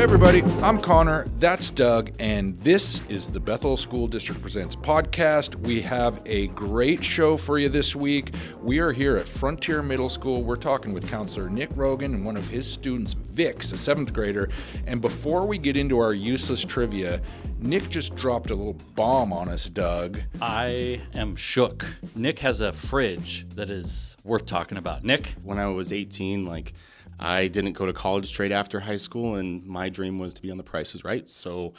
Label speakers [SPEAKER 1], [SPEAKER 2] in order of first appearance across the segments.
[SPEAKER 1] everybody, I'm Connor, that's Doug, and this is the Bethel School District Presents podcast. We have a great show for you this week. We are here at Frontier Middle School. We're talking with Counselor Nick Rogan and one of his students, Vix, a 7th grader. And before we get into our useless trivia, Nick just dropped a little bomb on us, Doug.
[SPEAKER 2] I am shook. Nick has a fridge that is worth talking about. Nick?
[SPEAKER 3] When I was 18, I didn't go to college straight after high school, and my dream was to be on The Price is Right. So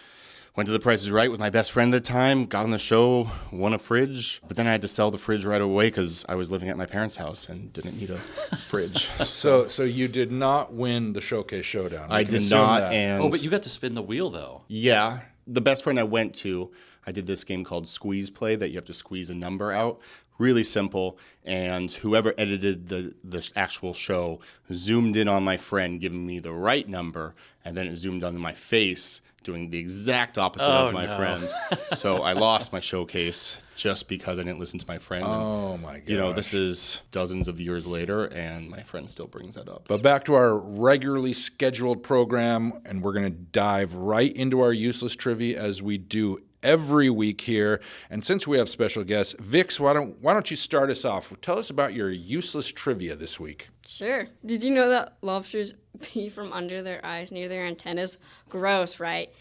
[SPEAKER 3] went to The Price is Right with my best friend at the time, got on the show, won a fridge, but then I had to sell the fridge right away because I was living at my parents' house and didn't need a fridge.
[SPEAKER 1] So you did not win the Showcase Showdown.
[SPEAKER 3] I did not.
[SPEAKER 2] And but you got to spin the wheel, though.
[SPEAKER 3] Yeah. The best friend I went to, I did this game called Squeeze Play that you have to squeeze a number out. Really simple, and whoever edited the actual show zoomed in on my friend, giving me the right number, and then it zoomed onto my face, doing the exact opposite of my friend. So I lost my showcase just because I didn't listen to my friend.
[SPEAKER 1] Oh, my God.
[SPEAKER 3] You know, this is dozens of years later, and my friend still brings that up.
[SPEAKER 1] But back to our regularly scheduled program, and we're going to dive right into our useless trivia as we do every week here. And since we have special guests, Vix, why don't you start us off? Tell us about your useless trivia this week.
[SPEAKER 4] Sure. Did you know that lobsters pee from under their eyes near their antennas? Gross, right?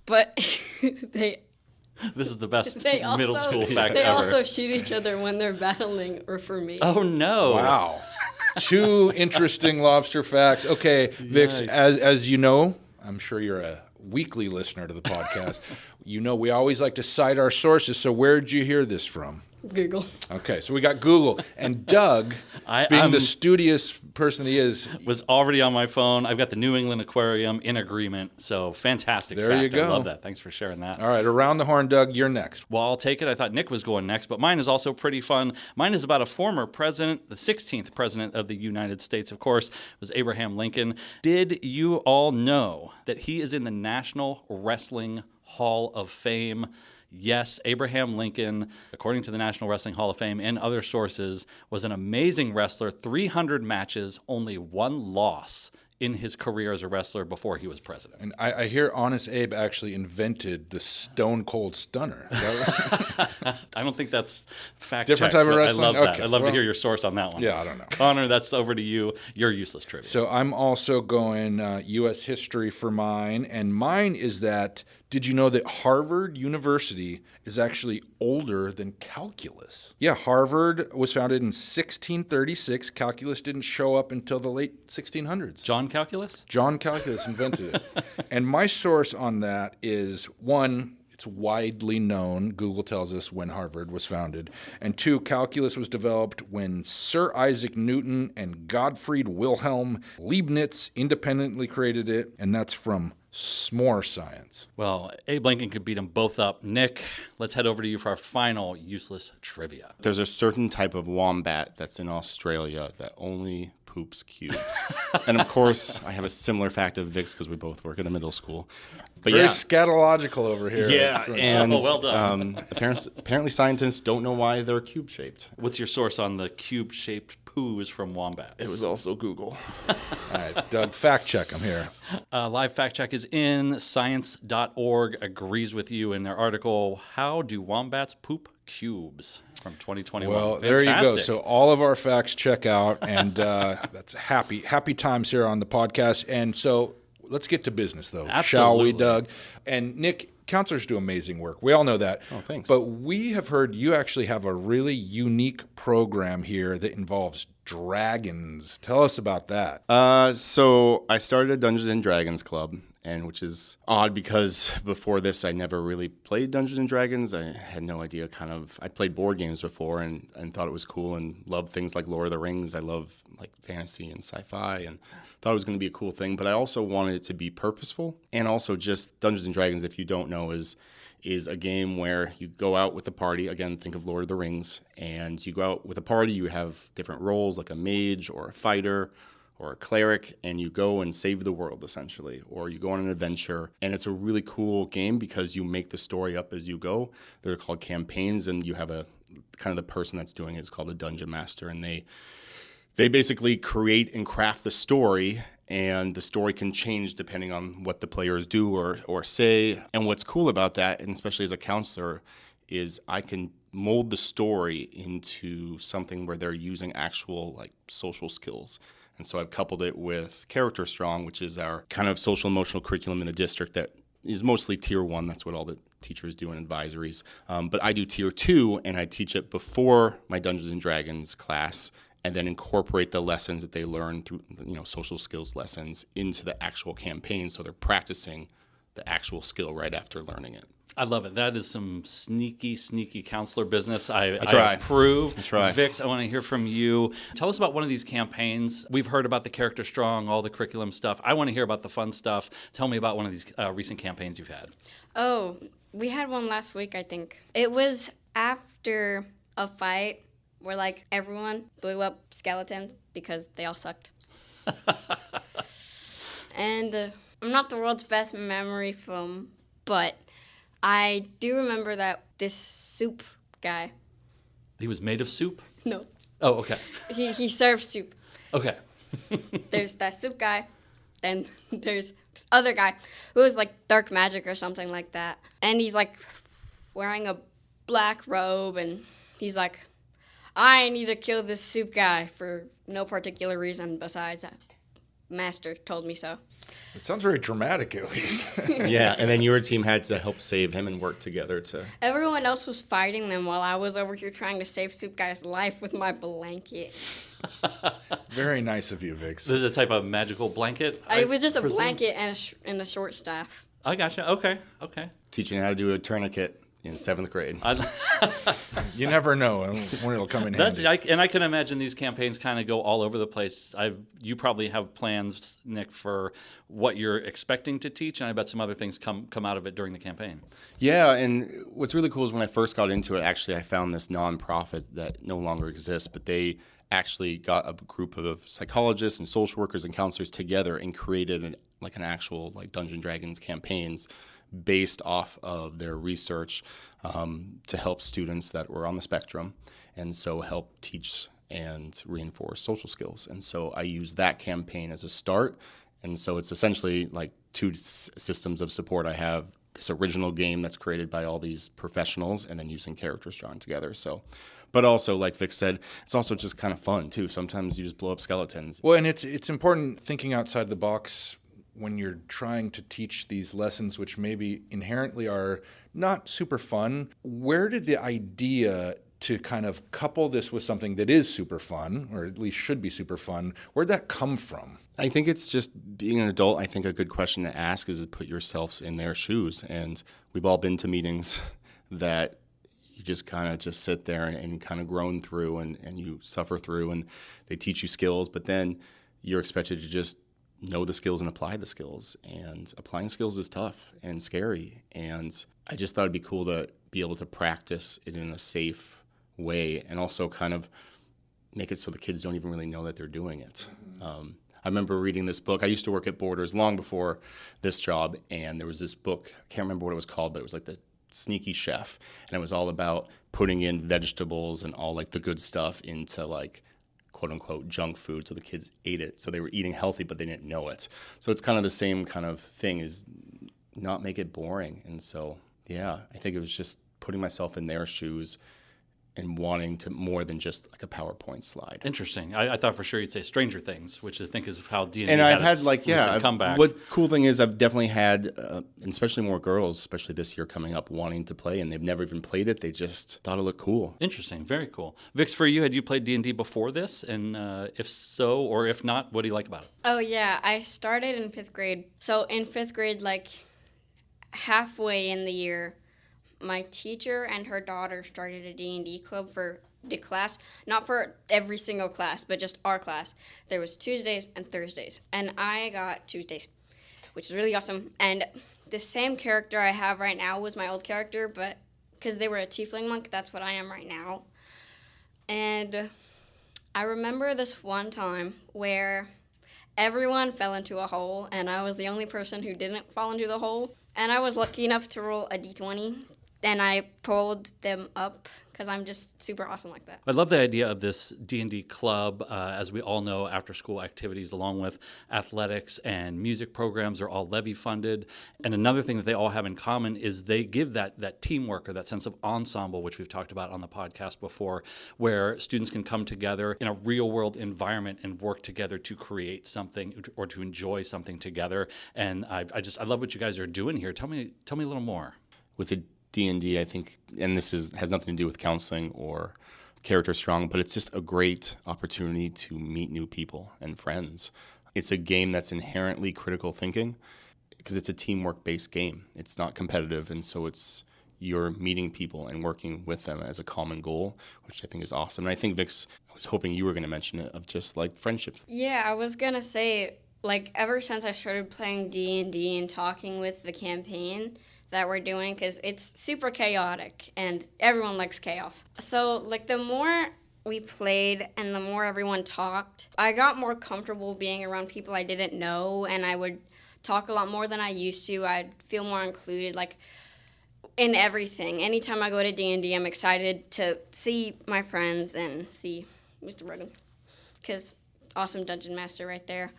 [SPEAKER 4] But this
[SPEAKER 2] is the best middle school fact
[SPEAKER 4] they
[SPEAKER 2] ever.
[SPEAKER 4] They also shoot each other when they're battling or for mating.
[SPEAKER 2] Oh, no.
[SPEAKER 1] Wow. Two interesting lobster facts. Okay, Vix, as you know, I'm sure you're a weekly listener to the podcast. You know we always like to cite our sources, so where did you hear this from?
[SPEAKER 4] Google.
[SPEAKER 1] Okay, so we got Google. And Doug, being the studious person he is,
[SPEAKER 2] was already on my phone. I've got the New England Aquarium in agreement, so fantastic
[SPEAKER 1] there
[SPEAKER 2] fact.
[SPEAKER 1] You go.
[SPEAKER 2] I love that. Thanks for sharing that.
[SPEAKER 1] All right, around the horn, Doug, you're next.
[SPEAKER 2] Well, I'll take it. I thought Nick was going next, but mine is also pretty fun. Mine is about a former president, the 16th president of the United States, of course, was Abraham Lincoln. Did you all know that he is in the National Wrestling Hall of Fame? Yes, Abraham Lincoln, according to the National Wrestling Hall of Fame and other sources, was an amazing wrestler, 300 matches, only one loss in his career as a wrestler before he was president.
[SPEAKER 1] And I hear Honest Abe actually invented the Stone Cold Stunner. Is that right?
[SPEAKER 2] I don't think that's fact
[SPEAKER 1] Different
[SPEAKER 2] checked,
[SPEAKER 1] type of wrestling?
[SPEAKER 2] I love that.
[SPEAKER 1] Okay,
[SPEAKER 2] I'd love to hear your source on that one.
[SPEAKER 1] Yeah, I don't know.
[SPEAKER 2] Connor, that's over to you. Your useless trivia.
[SPEAKER 1] So I'm also going U.S. history for mine, and mine is that, did you know that Harvard University is actually older than calculus? Yeah, Harvard was founded in 1636. Calculus didn't show up until the late 1600s.
[SPEAKER 2] John Calculus?
[SPEAKER 1] John Calculus invented it. And my source on that is, one, it's widely known, Google tells us, when Harvard was founded. And two, calculus was developed when Sir Isaac Newton and Gottfried Wilhelm Leibniz independently created it, and that's from S'more Science.
[SPEAKER 2] Well, Abe Lincoln could beat them both up. Nick, let's head over to you for our final useless trivia.
[SPEAKER 3] There's a certain type of wombat that's in Australia that only poops cubes. And of course, I have a similar fact of Vix because we both work at a middle school. But
[SPEAKER 1] very scatological over here.
[SPEAKER 3] Yeah, and
[SPEAKER 2] well done.
[SPEAKER 3] Apparently scientists don't know why they're cube-shaped.
[SPEAKER 2] What's your source on the cube-shaped poos from wombats?
[SPEAKER 3] It was also Google.
[SPEAKER 1] All right, Doug, fact check. I'm here.
[SPEAKER 2] Live fact check is in. Science.org agrees with you in their article, How Do Wombats Poop Cubes? From 2021.
[SPEAKER 1] Well,
[SPEAKER 2] Fantastic.
[SPEAKER 1] there you go. So all of our facts check out, and that's happy times here on the podcast. And so let's get to business, though, shall we, Doug? And Nick, counselors do amazing work. We all know that.
[SPEAKER 3] Oh, thanks.
[SPEAKER 1] But we have heard you actually have a really unique program here that involves dragons. Tell us about that.
[SPEAKER 3] So I started a Dungeons and Dragons club, and which is odd because before this I never really played Dungeons and Dragons. I had no idea I played board games before and thought it was cool and loved things like Lord of the Rings. I love like fantasy and sci-fi and thought it was going to be a cool thing, but I also wanted it to be purposeful. And also just Dungeons and Dragons, if you don't know, is a game where you go out with a party. Again, think of Lord of the Rings. And you go out with a party, you have different roles like a mage or a fighter or a cleric, and you go and save the world, essentially, or you go on an adventure. And it's a really cool game because you make the story up as you go. They're called campaigns, and you have a kind of the person that's doing it is called a dungeon master, and they basically create and craft the story, and the story can change depending on what the players do or say. And what's cool about that, and especially as a counselor, is I can mold the story into something where they're using actual like social skills. And so I've coupled it with Character Strong, which is our kind of social emotional curriculum in the district that is mostly tier 1. That's what all the teachers do in advisories. But I do tier 2, and I teach it before my Dungeons and Dragons class, and then incorporate the lessons that they learn through, social skills lessons into the actual campaign, so they're practicing the actual skill right after learning it.
[SPEAKER 2] I love it. That is some sneaky counselor business. I
[SPEAKER 3] try.
[SPEAKER 2] approve.
[SPEAKER 3] I try.
[SPEAKER 2] Vix, I want to hear from you. Tell us about one of these campaigns. We've heard about the Character Strong, all the curriculum stuff. I want to hear about the fun stuff. Tell me about one of these recent campaigns you've had.
[SPEAKER 4] Oh, we had one last week, I think. It was after a fight where, like, everyone blew up skeletons because they all sucked. And I'm not the world's best memory foam, but I do remember that this soup guy.
[SPEAKER 2] He was made of soup?
[SPEAKER 4] No.
[SPEAKER 2] Oh, okay.
[SPEAKER 4] He served soup.
[SPEAKER 2] Okay.
[SPEAKER 4] There's that soup guy. Then there's this other guy who was like dark magic or something like that. And he's like wearing a black robe, and he's like, I need to kill this soup guy for no particular reason besides Master told me so.
[SPEAKER 1] It sounds very dramatic, at least.
[SPEAKER 3] Yeah, and then your team had to help save him and work together to...
[SPEAKER 4] Everyone else was fighting them while I was over here trying to save Soup Guy's life with my blanket.
[SPEAKER 1] Very nice of you, Vix.
[SPEAKER 2] This is a type of magical blanket?
[SPEAKER 4] It was just a
[SPEAKER 2] presume?
[SPEAKER 4] blanket and a short staff.
[SPEAKER 2] I gotcha. Okay.
[SPEAKER 3] Teaching how to do a tourniquet in 7th grade.
[SPEAKER 1] You never know when it'll come in handy.
[SPEAKER 2] I can imagine these campaigns kind of go all over the place. You probably have plans, Nick, for what you're expecting to teach, and I bet some other things come out of it during the campaign.
[SPEAKER 3] Yeah, and what's really cool is when I first got into it, actually I found this nonprofit that no longer exists, but they actually got a group of psychologists and social workers and counselors together and created an actual Dungeons & Dragons campaigns based off of their research to help students that were on the spectrum, and so help teach and reinforce social skills. And so I use that campaign as a start, and so it's essentially like 2 systems of support. I have this original game that's created by all these professionals, and then using Character Strong together. So, but also, like Vic said, it's also just kind of fun too. Sometimes you just blow up skeletons.
[SPEAKER 1] Well, and it's important thinking outside the box when you're trying to teach these lessons, which maybe inherently are not super fun. Where did the idea to kind of couple this with something that is super fun, or at least should be super fun, where'd that come from?
[SPEAKER 3] I think it's just being an adult. I think a good question to ask is to put yourselves in their shoes. And we've all been to meetings that you just kind of just sit there and kind of groan through and you suffer through, and they teach you skills, but then you're expected to just know the skills and apply the skills. And applying skills is tough and scary. And I just thought it'd be cool to be able to practice it in a safe way, and also kind of make it so the kids don't even really know that they're doing it. I remember reading this book. I used to work at Borders long before this job, and there was this book. I can't remember what it was called, but it was like the Sneaky Chef, and it was all about putting in vegetables and all like the good stuff into like quote unquote junk food, so the kids ate it. So they were eating healthy, but they didn't know it. So it's kind of the same kind of thing, is not make it boring. And so, yeah, I think it was just putting myself in their shoes and wanting to more than just like a PowerPoint slide.
[SPEAKER 2] Interesting. I thought for sure you'd say Stranger Things, which I think is how D&D
[SPEAKER 3] And I've had
[SPEAKER 2] comeback.
[SPEAKER 3] What cool thing is I've definitely had, and especially more girls, especially this year coming up, wanting to play, and they've never even played it. They just thought it looked cool.
[SPEAKER 2] Interesting. Very cool. Vix, for you, had you played D&D before this? And if so, or if not, what do you like about it?
[SPEAKER 4] Oh, yeah. I started in 5th grade. So in 5th grade, like halfway in the year, my teacher and her daughter started a D&D club for the class. Not for every single class, but just our class. There was Tuesdays and Thursdays. And I got Tuesdays, which is really awesome. And the same character I have right now was my old character, but because they were a tiefling monk, that's what I am right now. And I remember this one time where everyone fell into a hole, and I was the only person who didn't fall into the hole. And I was lucky enough to roll a d20, and I pulled them up because I'm just super awesome like that.
[SPEAKER 2] I love the idea of this D&D club. As we all know, after-school activities along with athletics and music programs are all levy funded. And another thing that they all have in common is they give that teamwork or that sense of ensemble, which we've talked about on the podcast before, where students can come together in a real-world environment and work together to create something or to enjoy something together. And I love what you guys are doing here. Tell me a little more.
[SPEAKER 3] With the D&D, I think, and this has nothing to do with counseling or Character Strong, but it's just a great opportunity to meet new people and friends. It's a game that's inherently critical thinking because it's a teamwork-based game. It's not competitive, and so you're meeting people and working with them as a common goal, which I think is awesome. And I think, Vix, I was hoping you were going to mention it, of just like friendships.
[SPEAKER 4] Yeah, I was going to say, like, ever since I started playing D&D and talking with the campaign that we're doing, because it's super chaotic and everyone likes chaos. So, like, the more we played and the more everyone talked, I got more comfortable being around people I didn't know, and I would talk a lot more than I used to. I'd feel more included, like, in everything. Anytime I go to D&D, I'm excited to see my friends and see Mr. Rogan, because awesome Dungeon Master right there.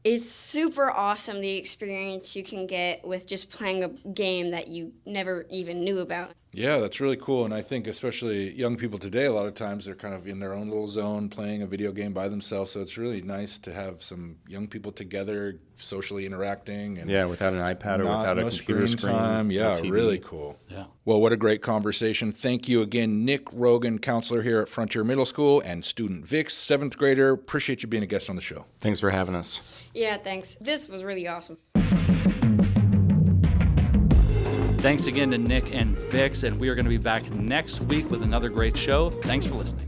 [SPEAKER 4] It's super awesome, the experience you can get with just playing a game that you never even knew about.
[SPEAKER 1] Yeah, that's really cool. And I think especially young people today, a lot of times they're kind of in their own little zone playing a video game by themselves. So it's really nice to have some young people together socially interacting. And
[SPEAKER 3] without an iPad or without a computer screen.
[SPEAKER 1] Time. Yeah, really cool. Yeah. Well, what a great conversation. Thank you again, Nick Rogan, counselor here at Frontier Middle School, and student Vix, 7th grader. Appreciate you being a guest on the show.
[SPEAKER 3] Thanks for having us.
[SPEAKER 4] Yeah, thanks. This was really awesome.
[SPEAKER 2] Thanks again to Nick and Vix, and we are going to be back next week with another great show. Thanks for listening.